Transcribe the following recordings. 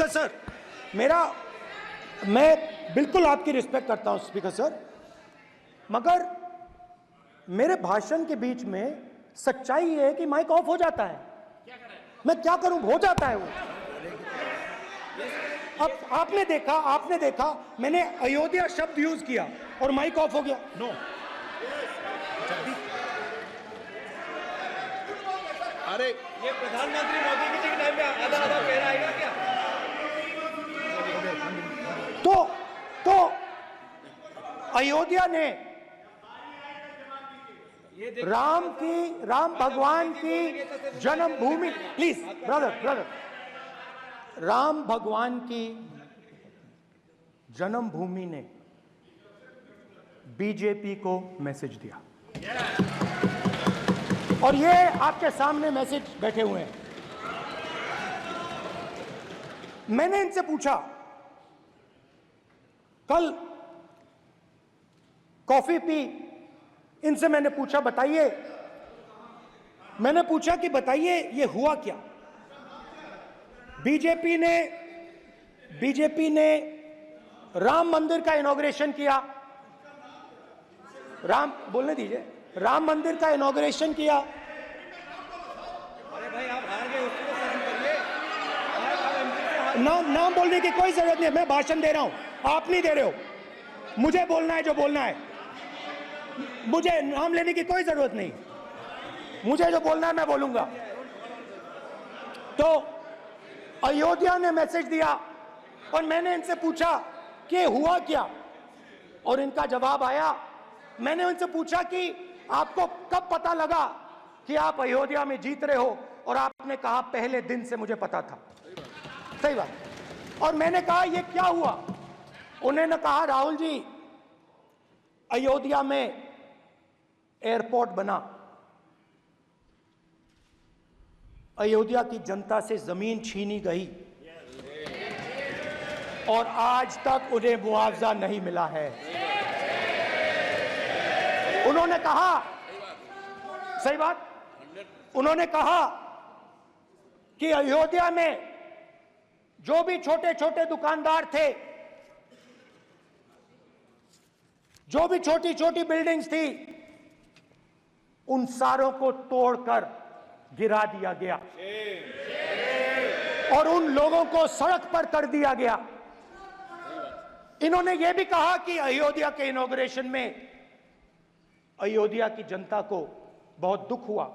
Speaker sir, मैं बिल्कुल आपकी रिस्पेक्ट करता हूं स्पीकर सर, मगर मेरे भाषण के बीच में सच्चाई ये है कि माइक ऑफ हो जाता है। मैं क्या करूं, हो जाता है वो। अब आपने देखा मैंने अयोध्या शब्द यूज किया और माइक ऑफ हो गया। नो, अरे ये प्रधानमंत्री मोदी जी के टाइम में आधा आधा कह आएगा क्या? तो अयोध्या ने राम भगवान की जन्मभूमि, प्लीज ब्रदर, राम भगवान की जन्मभूमि ने बीजेपी को मैसेज दिया और ये आपके सामने मैसेज बैठे हुए हैं। मैंने इनसे पूछा, कल कॉफी पी, इनसे मैंने पूछा बताइए ये हुआ क्या। बीजेपी ने राम मंदिर का इनॉग्रेशन किया, बोलने दीजिए, राम मंदिर का इनॉग्रेशन किया। अरे भाई आप हार गए, उसको सहन करिए। नाम बोलने की कोई जरूरत नहीं है, मैं भाषण दे रहा हूं, आप नहीं दे रहे हो। मुझे बोलना है जो बोलना है, मुझे नाम लेने की कोई जरूरत नहीं, मुझे जो बोलना है मैं बोलूंगा। तो अयोध्या ने मैसेज दिया और मैंने इनसे पूछा कि हुआ क्या, और इनका जवाब आया। मैंने उनसे पूछा कि आपको कब पता लगा कि आप अयोध्या में जीत रहे हो, और आपने कहा पहले दिन से मुझे पता था। सही बात। और मैंने कहा ये क्या हुआ, उन्होंने कहा राहुल जी, अयोध्या में एयरपोर्ट बना, अयोध्या की जनता से जमीन छीनी गई और आज तक उन्हें मुआवजा नहीं मिला है। उन्होंने कहा, सही बात, उन्होंने कहा कि अयोध्या में जो भी छोटे छोटे दुकानदार थे, जो भी छोटी छोटी बिल्डिंग्स थी, उन सारों को तोड़कर गिरा दिया गया और उन लोगों को सड़क पर कर दिया गया। इन्होंने यह भी कहा कि अयोध्या के इनॉग्रेशन में अयोध्या की जनता को बहुत दुख हुआ,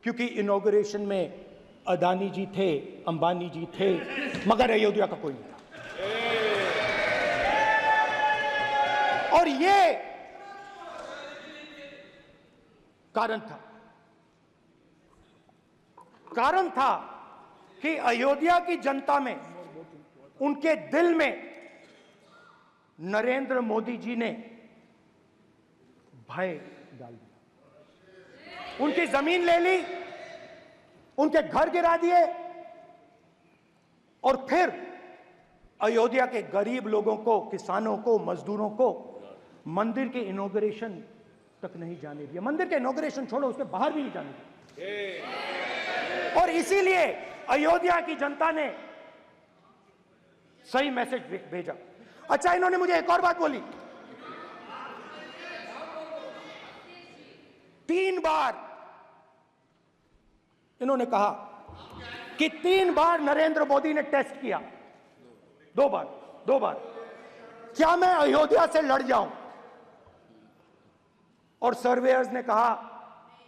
क्योंकि इनॉग्रेशन में अदानी जी थे, अंबानी जी थे, मगर अयोध्या का कोई नहीं था। और ये कारण था कि अयोध्या की जनता में, उनके दिल में नरेंद्र मोदी जी ने भय डाल दिया। उनकी जमीन ले ली, उनके घर गिरा दिए, और फिर अयोध्या के गरीब लोगों को, किसानों को, मजदूरों को मंदिर के इनॉग्रेशन तक नहीं जाने दिया। मंदिर के इनॉग्रेशन छोड़ो, उसके बाहर भी नहीं जाने दिया। और इसीलिए अयोध्या की जनता ने सही मैसेज भेजा। अच्छा, इन्होंने मुझे एक और बात बोली, 3 बार इन्होंने कहा कि 3 बार नरेंद्र मोदी ने टेस्ट किया, 2 बार क्या मैं अयोध्या से लड़ जाऊं, और सर्वेयर्स ने कहा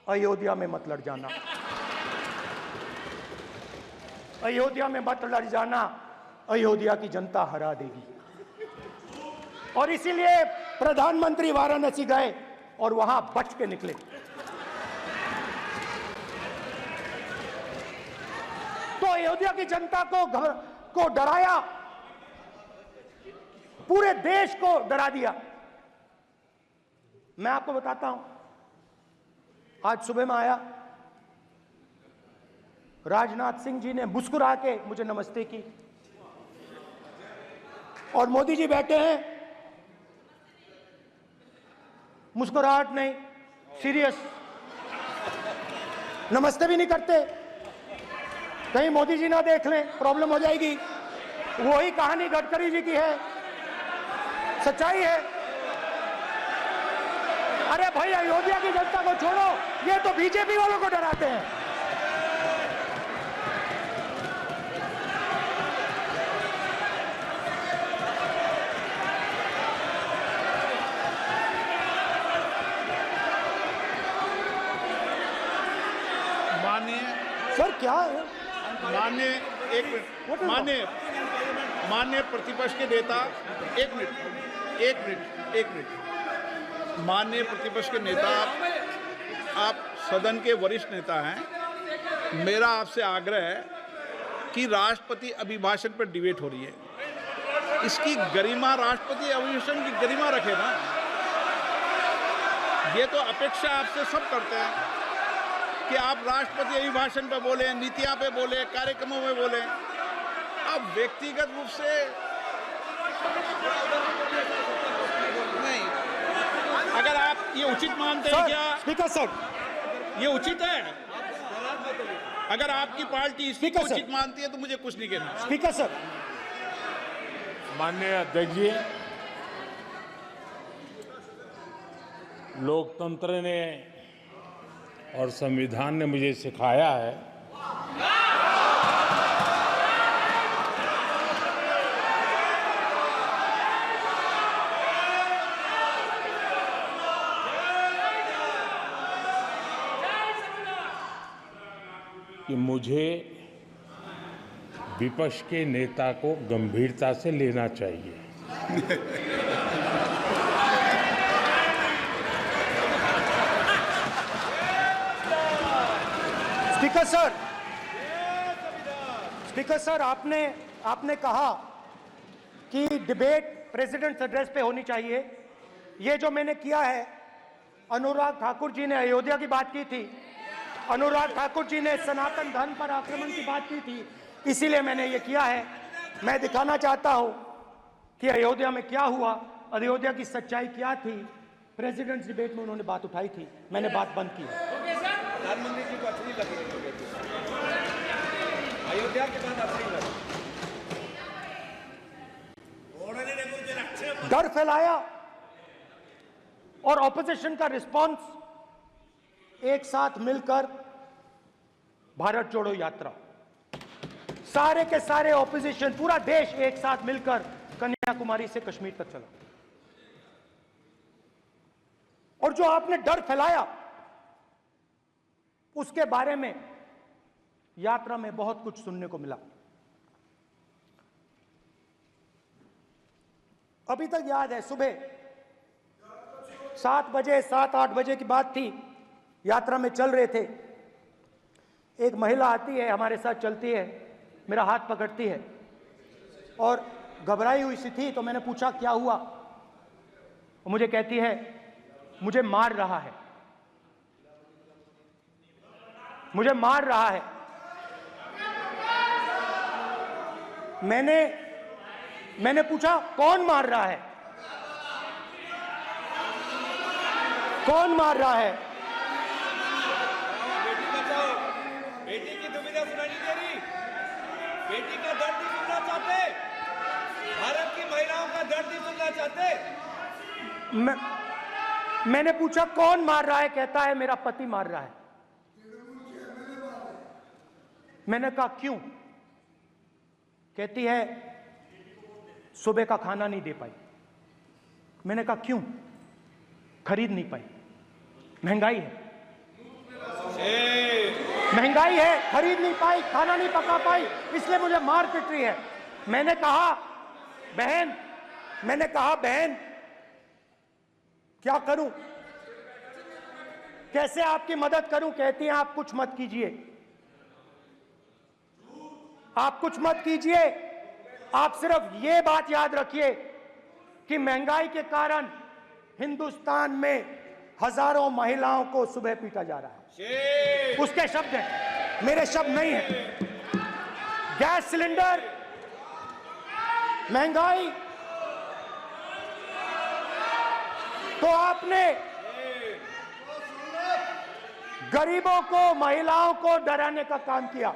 अयोध्या में मत लड़ जाना, अयोध्या में मत लड़ जाना, अयोध्या की जनता हरा देगी। और इसीलिए प्रधानमंत्री वाराणसी गए और वहां बच के निकले। तो अयोध्या की जनता को डराया, पूरे देश को डरा दिया। मैं आपको बताता हूं, आज सुबह में आया, राजनाथ सिंह जी ने मुस्कुरा के मुझे नमस्ते की, और मोदी जी बैठे हैं, मुस्कुराहट नहीं, सीरियस, नमस्ते भी नहीं करते, कहीं मोदी जी ना देख लें, प्रॉब्लम हो जाएगी। वही कहानी गडकरी जी की है, सच्चाई है। अरे भाई, अयोध्या की जनता को छोड़ो, ये तो बीजेपी वालों को डराते हैं। सर क्या है? माननीय एक मिनट, माननीय प्रतिपक्ष के नेता, एक मिनट, माननीय प्रतिपक्ष के नेता, आप सदन के वरिष्ठ नेता हैं। मेरा आपसे आग्रह है कि राष्ट्रपति अभिभाषण पर डिबेट हो रही है, इसकी गरिमा, राष्ट्रपति अभिभाषण की गरिमा रखे ना। ये तो अपेक्षा आपसे सब करते हैं कि आप राष्ट्रपति अभिभाषण पे बोले, नीतियां पे बोले, कार्यक्रमों में बोले। अब व्यक्तिगत रूप से नहीं, अगर आप ये उचित मानते हैं क्या? स्पीकर सर, ये उचित है? अगर आपकी पार्टी इसको स्पीकर सर, उचित मानती है तो मुझे कुछ नहीं कहना। स्पीकर सर, माननीय अध्यक्ष जी, लोकतंत्र ने और संविधान ने मुझे सिखाया है कि मुझे विपक्ष के नेता को गंभीरता से लेना चाहिए। स्पीकर सर, आपने कहा कि डिबेट प्रेसिडेंट्स एड्रेस पे होनी चाहिए। ये जो मैंने किया है, अनुराग ठाकुर जी ने अयोध्या की बात की थी, अनुराग ठाकुर जी ने सनातन धर्म पर आक्रमण की बात की थी, इसीलिए मैंने ये किया है। मैं दिखाना चाहता हूं कि अयोध्या में क्या हुआ, अयोध्या की सच्चाई क्या थी। प्रेसिडेंट्स डिबेट में उन्होंने बात उठाई थी, मैंने बात बंद की। प्रधानमंत्री जी को अच्छी लगी अयोध्या के बाद अच्छी लगी, डर फैलाया और ऑपोजिशन का रिस्पांस एक साथ मिलकर भारत जोड़ो यात्रा, सारे के सारे ऑपोजिशन, पूरा देश एक साथ मिलकर कन्याकुमारी से कश्मीर तक चला। और जो आपने डर फैलाया, उसके बारे में यात्रा में बहुत कुछ सुनने को मिला। अभी तक याद है, सुबह 7 बजे, 7-8 बजे की बात थी, यात्रा में चल रहे थे। एक महिला आती है, हमारे साथ चलती है, मेरा हाथ पकड़ती है और घबराई हुई सी थी। तो मैंने पूछा क्या हुआ, वो मुझे कहती है मुझे मार रहा है, मुझे मार रहा है। मैंने पूछा कौन मार रहा है, कौन मार रहा है? बेटी बचाओ, बेटी की दुविधा सुनाई नहीं दे रही, बेटी का दर्द नहीं सुनना चाहते, भारत की महिलाओं का दर्द नहीं सुनना चाहते। मैंने पूछा कौन मार रहा है, कहता है मेरा पति मार रहा है। मैंने कहा क्यों? कहती है सुबह का खाना नहीं दे पाई। मैंने कहा क्यों? खरीद नहीं पाई, महंगाई है, महंगाई है, खरीद नहीं पाई, खाना नहीं पका पाई, इसलिए मुझे मार पिट रही है। मैंने कहा बहन क्या करूं, कैसे आपकी मदद करूं? कहती हैं आप कुछ मत कीजिए, आप कुछ मत कीजिए, आप सिर्फ ये बात याद रखिए कि महंगाई के कारण हिंदुस्तान में हजारों महिलाओं को सुबह पीटा जा रहा है। उसके शब्द हैं, मेरे शब्द नहीं हैं। गैस सिलेंडर, महंगाई, तो आपने गरीबों को, महिलाओं को डराने का काम किया।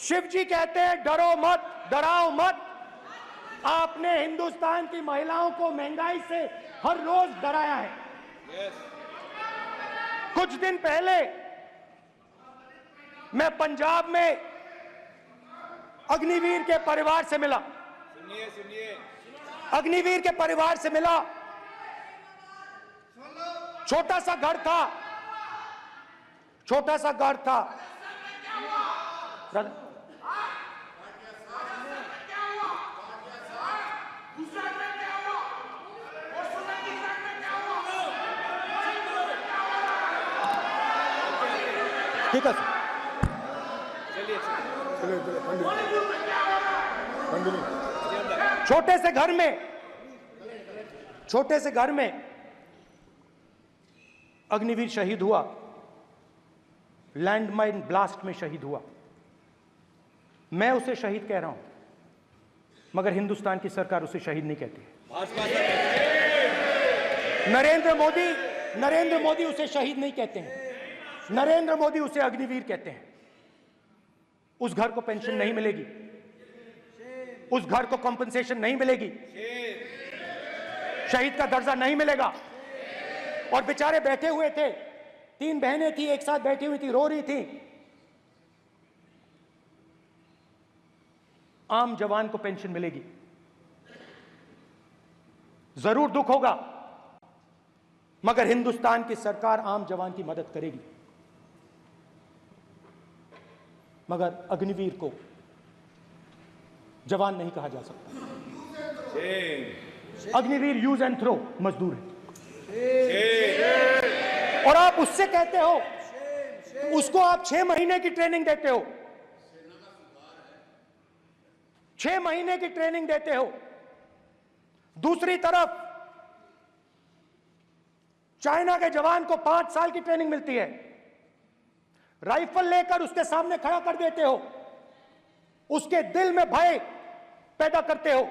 शिव जी कहते हैं डरो मत, डराओ मत। आपने हिंदुस्तान की महिलाओं को महंगाई से हर रोज डराया है। कुछ दिन पहले मैं पंजाब में अग्निवीर के परिवार से मिला। सुनिए अग्निवीर के परिवार से मिला। छोटा सा घर था, छोटा सा घर था। ठीक है सर, छोटे से घर में अग्निवीर शहीद हुआ, लैंडमाइन ब्लास्ट में शहीद हुआ। मैं उसे शहीद कह रहा हूं, मगर हिंदुस्तान की सरकार उसे शहीद नहीं कहती है। नरेंद्र मोदी उसे शहीद नहीं कहते हैं। नरेंद्र मोदी उसे अग्निवीर कहते हैं। उस घर को पेंशन नहीं मिलेगी, उस घर को कंपनसेशन नहीं मिलेगी, शहीद का दर्जा नहीं मिलेगा। और बेचारे बैठे हुए थे, 3 बहनें थी, एक साथ बैठी हुई थी, रो रही थी। आम जवान को पेंशन मिलेगी, जरूर दुख होगा, मगर हिंदुस्तान की सरकार आम जवान की मदद करेगी। मगर अग्निवीर को जवान नहीं कहा जा सकता। अग्निवीर यूज एंड थ्रो मजदूर है। और आप उससे कहते हो, उसको आप 6 महीने की ट्रेनिंग देते हो, 6 महीने की ट्रेनिंग देते हो। दूसरी तरफ चाइना के जवान को 5 साल की ट्रेनिंग मिलती है, राइफल लेकर उसके सामने खड़ा कर देते हो, उसके दिल में भय पैदा करते हो।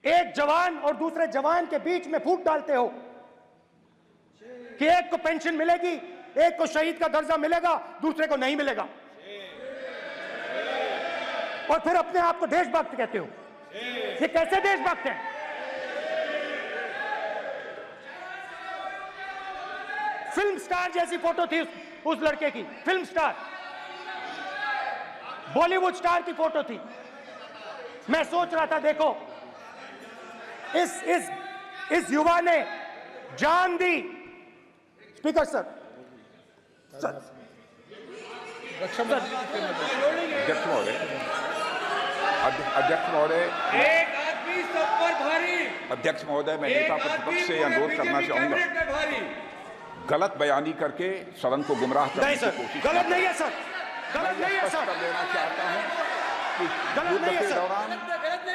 एक जवान और दूसरे जवान के बीच में फूट डालते हो कि एक को पेंशन मिलेगी, एक को शहीद का दर्जा मिलेगा, दूसरे को नहीं मिलेगा। और फिर अपने आप को देशभक्त कहते हो। ये कैसे देशभक्त हैं? फिल्म स्टार जैसी फोटो थी उस लड़के की, फिल्म स्टार, बॉलीवुड स्टार की फोटो थी। मैं सोच रहा था, देखो इस युवा ने जान दी। स्पीकर सर, अध्यक्ष महोदय, एक आदमी सब पर भारी। अध्यक्ष महोदय, मैं नेता प्रतिपक्ष से अनुरोध करना चाहूंगा, गलत बयानी करके सदन को गुमराह करने की कोशिश। गलत नहीं है सर, गलत नहीं है सर। लेना चाहता हूं कि युद्ध के दौरान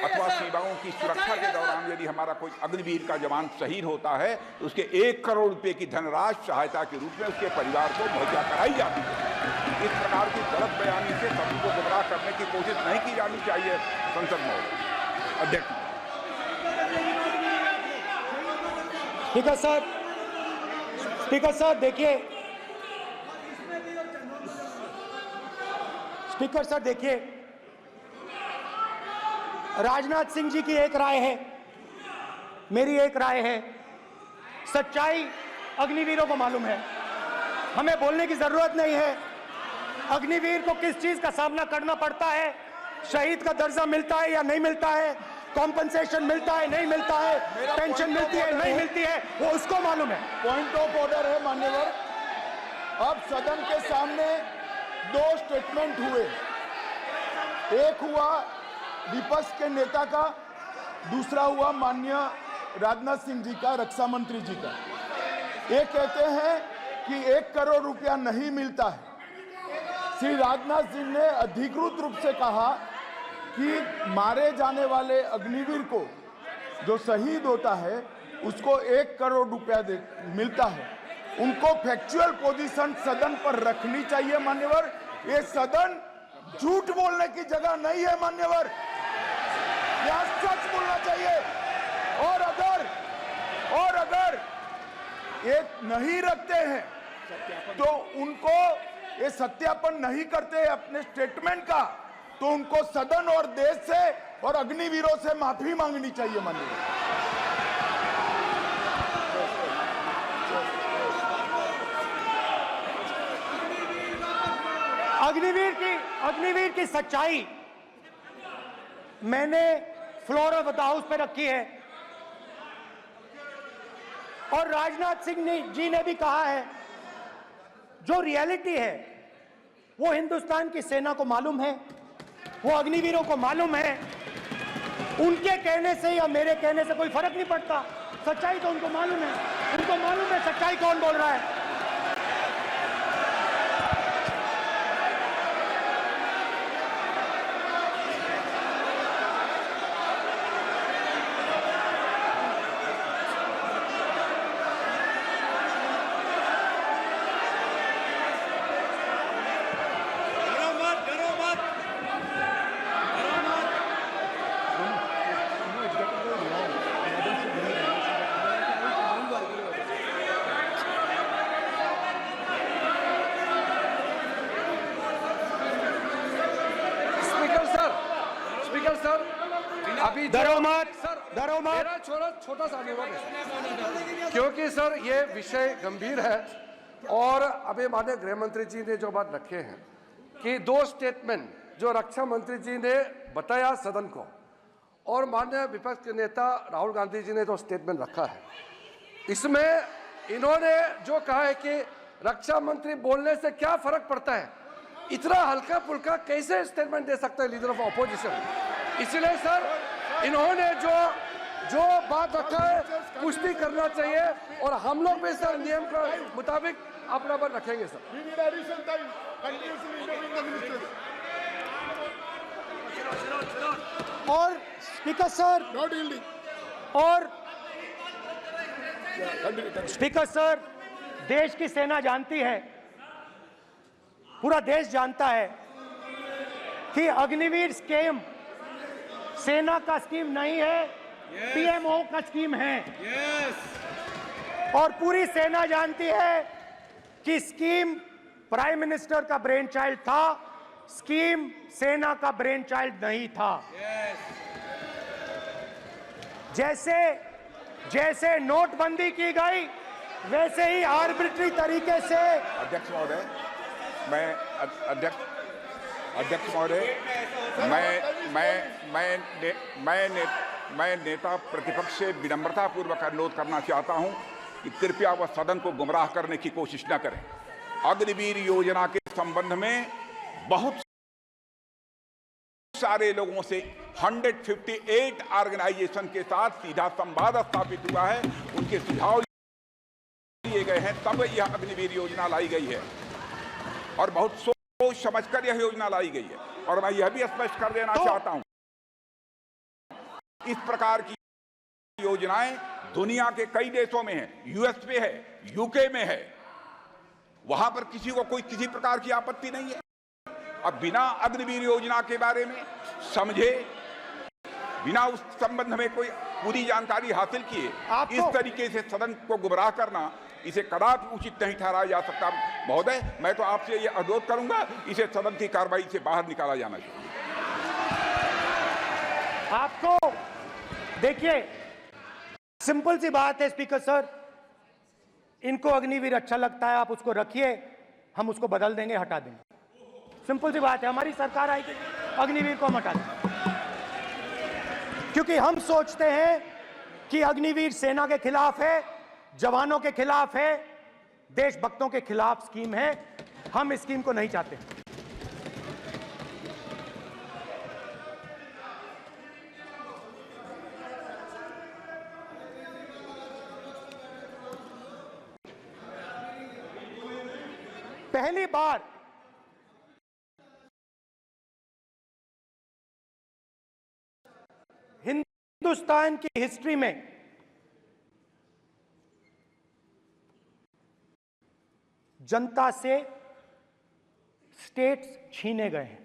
अथवा सीमाओं की सुरक्षा के दौरान यदि हमारा कोई अग्निवीर का जवान शहीद होता है तो उसके 1 करोड़ रुपए की धनराशि सहायता के रूप में उसके परिवार को मुहैया कराई जाती है। इस प्रकार की गलत बयानी से सदन को गुमराह करने की कोशिश नहीं की जानी चाहिए। संसद महोदय, अध्यक्ष। स्पीकर सर, स्पीकर सर देखिए, स्पीकर सर देखिए, राजनाथ सिंह जी की एक राय है, मेरी एक राय है। सच्चाई अग्निवीरों को मालूम है, हमें बोलने की जरूरत नहीं है। अग्निवीर को किस चीज का सामना करना पड़ता है, शहीद का दर्जा मिलता है या नहीं मिलता है, कॉम्पनसेशन मिलता है नहीं मिलता है, पेंशन मिलती है नहीं मिलती है, वो उसको मालूम है। पॉइंट ऑफ ऑर्डर है मान्यवर। अब सदन के सामने 2 स्टेटमेंट हुए, एक हुआ विपक्ष के नेता का, दूसरा हुआ माननीय राजनाथ सिंह जी का, रक्षा मंत्री जी का। ये कहते हैं कि 1 करोड़ रुपया नहीं मिलता है। श्री राजनाथ सिंह ने अधिकृत रूप से कहा कि मारे जाने वाले अग्निवीर को जो शहीद होता है उसको 1 करोड़ रुपया मिलता है। उनको फैक्चुअल पोजीशन सदन पर रखनी चाहिए मान्यवर। ये सदन झूठ बोलने की जगह नहीं है मान्यवर, यहाँ सच बोलना चाहिए। और अगर ये नहीं रखते हैं तो उनको ये सत्यापन नहीं करते अपने स्टेटमेंट का, तो उनको सदन और देश से और अग्निवीरों से माफी मांगनी चाहिए माननीय। अग्निवीर की सच्चाई मैंने फ्लोर ऑफ द हाउस पे रखी है और राजनाथ सिंह जी ने भी कहा है, जो रियलिटी है वो हिंदुस्तान की सेना को मालूम है, वो अग्निवीरों को मालूम है। उनके कहने से या मेरे कहने से कोई फर्क नहीं पड़ता, सच्चाई तो उनको मालूम है, उनको मालूम है सच्चाई कौन बोल रहा है। अभी डरो मत, डरो मत। मेरा छोटा सा अनुरोध है, क्योंकि सर ये विषय गंभीर है और अभी माननीय गृह मंत्री जी ने जो बात रखे हैं कि 2 स्टेटमेंट जो रक्षा मंत्री जी ने बताया सदन को और माननीय विपक्ष के नेता राहुल गांधी जी ने जो स्टेटमेंट रखा है, इसमें इन्होंने जो कहा है कि रक्षा मंत्री बोलने से क्या फर्क पड़ता है, इतना हल्का फुल्का कैसे स्टेटमेंट दे सकता है लीडर ऑफ ऑपोजिशन। इसलिए सर इन्होंने जो बात रखा है पुष्टि करना चाहिए और हम लोग भी सर नियम के मुताबिक अपना बात रखेंगे सर। और स्पीकर सर स्पीकर सर, देश की सेना जानती है, पूरा देश जानता है कि अग्निवीर स्कीम सेना का स्कीम नहीं है, पीएमओ का स्कीम है। और पूरी सेना जानती है कि स्कीम प्राइम मिनिस्टर का ब्रेन चाइल्ड था, स्कीम सेना का ब्रेन चाइल्ड नहीं था। जैसे नोटबंदी की गई वैसे ही आर्बिट्री तरीके से। अध्यक्ष महोदय, अध्यक्ष महोदय, मैं नेता प्रतिपक्ष से विनम्रता पूर्वक अनुरोध करना चाहता हूं कि कृपया वह सदन को गुमराह करने की कोशिश न करें। अग्निवीर योजना के संबंध में बहुत सारे लोगों से 158 ऑर्गेनाइजेशन के साथ सीधा संवाद स्थापित हुआ है, उनके सुझाव लिए गए हैं, तब यह अग्निवीर योजना लाई गई है और बहुत सोच समझकर यह योजना लाई गई है। और मैं यह भी स्पष्ट कर देना चाहता हूं, इस प्रकार की योजनाएं दुनिया के कई देशों में है, यूएस में है, यूके में है, वहां पर किसी को कोई किसी प्रकार की आपत्ति नहीं है। अब बिना अग्निवीर योजना के बारे में समझे, बिना उस संबंध में कोई पूरी जानकारी हासिल किए इस तरीके से सदन को गुमराह करना, इसे कदापि उचित नहीं ठहराया जा सकता। महोदय, मैं तो आपसे यह अनुरोध करूंगा, इसे सदन की कार्रवाई से बाहर निकाला जाना चाहिए। आपको देखिए, सिंपल सी बात है स्पीकर सर, इनको अग्निवीर अच्छा लगता है, आप उसको रखिए, हम उसको बदल देंगे, हटा देंगे। सिंपल सी बात है, हमारी सरकार आएगी, अग्निवीर को हम हटा देंगे, क्योंकि हम सोचते हैं कि अग्निवीर सेना के खिलाफ है, जवानों के खिलाफ है, देशभक्तों के खिलाफ स्कीम है। हम इस स्कीम को नहीं चाहते। पहली बार हिंदुस्तान की हिस्ट्री में जनता से स्टेट्स छीने गए हैं।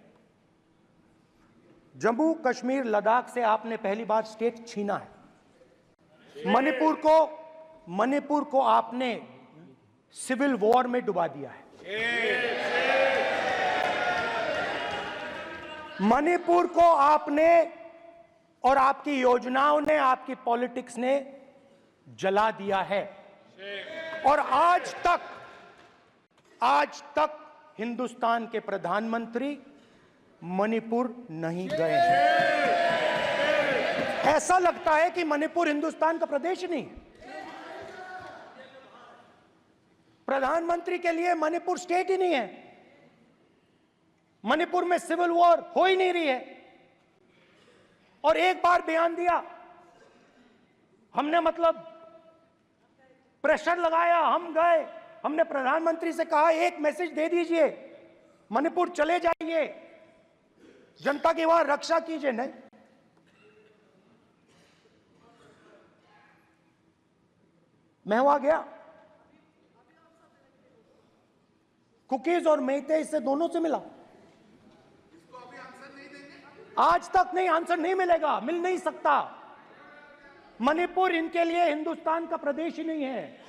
जम्मू कश्मीर लद्दाख से आपने पहली बार स्टेट छीना है। मणिपुर को आपने सिविल वॉर में डुबा दिया है। मणिपुर को आपने और आपकी योजनाओं ने, आपकी पॉलिटिक्स ने जला दिया है। और आज तक हिंदुस्तान के प्रधानमंत्री मणिपुर नहीं गए हैं। ऐसा लगता है कि मणिपुर हिंदुस्तान का प्रदेश नहीं है। प्रधानमंत्री के लिए मणिपुर स्टेट ही नहीं है। मणिपुर में सिविल वॉर हो ही नहीं रही है। और एक बार बयान दिया हमने, मतलब प्रेशर लगाया, हम गए, हमने प्रधानमंत्री से कहा एक मैसेज दे दीजिए, मणिपुर चले जाइए, जनता की वहां रक्षा कीजिए। नहीं, मैं वहां गया, कुकीज और मेहते से दोनों से मिला। आज तक नहीं, आंसर नहीं मिलेगा, मिल नहीं सकता। मणिपुर इनके लिए हिंदुस्तान का प्रदेश ही नहीं है।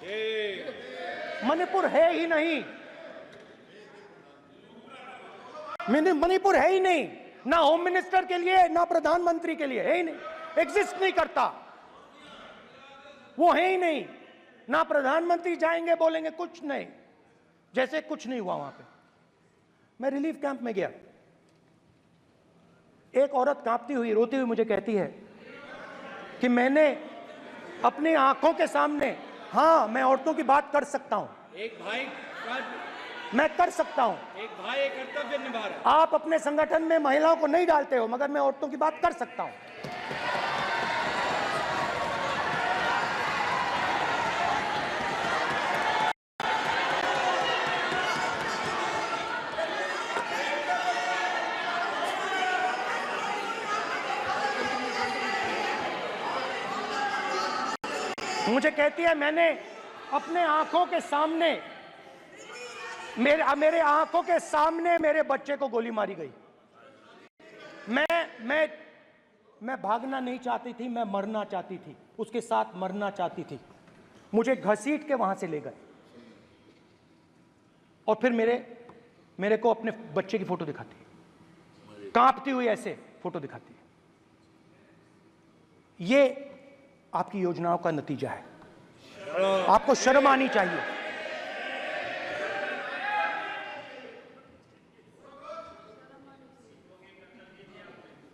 मणिपुर है ही नहीं, मणिपुर है ही नहीं, ना होम मिनिस्टर के लिए ना प्रधानमंत्री के लिए, है ही नहीं, एग्जिस्ट नहीं करता, वो है ही नहीं। ना प्रधानमंत्री जाएंगे बोलेंगे कुछ नहीं, जैसे कुछ नहीं हुआ वहां पे। मैं रिलीफ कैंप में गया, एक औरत कांपती हुई, रोती हुई मुझे कहती है कि मैंने अपनी आंखों के सामने, हाँ मैं औरतों की बात कर सकता हूं, एक भाई मैं कर सकता हूं, एक भाई कर्तव्य निभा रहा है। आप अपने संगठन में महिलाओं को नहीं डालते हो, मगर मैं औरतों की बात कर सकता हूं। मुझे कहती है मैंने अपने आंखों के सामने, मेरे आंखों के सामने मेरे बच्चे को गोली मारी गई। मैं भागना नहीं चाहती थी, मैं मरना चाहती थी, उसके साथ मरना चाहती थी। मुझे घसीट के वहां से ले गए और फिर मेरे को अपने बच्चे की फोटो दिखाती है, कांपती हुई ऐसे फोटो दिखाती है। ये आपकी योजनाओं का नतीजा है। आपको शर्म आनी चाहिए।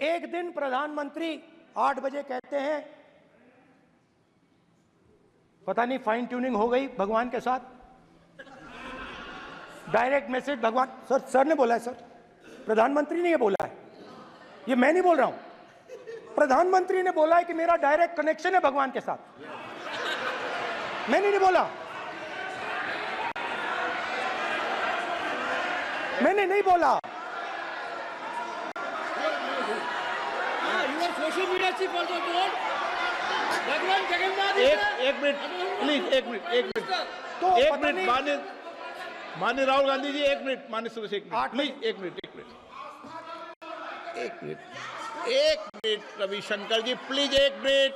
एक दिन प्रधानमंत्री 8 बजे कहते हैं, पता नहीं फाइन ट्यूनिंग हो गई भगवान के साथ, डायरेक्ट मैसेज भगवान, सर ने बोला है, सर प्रधानमंत्री ने ये बोला है, ये मैं नहीं बोल रहा हूं, प्रधानमंत्री ने बोला है कि मेरा डायरेक्ट कनेक्शन है भगवान के साथ, मैंने नहीं बोला, मैंने नहीं बोला। Social media chief also told भगवान जगन्नाथ। एक मिनट प्लीज, एक मिनट तो एक मिनट माननीय राहुल गांधी जी, एक मिनट, माननीय सुरेश, एक मिनट प्लीज, एक मिनट रविशंकर जी प्लीज, एक मिनट।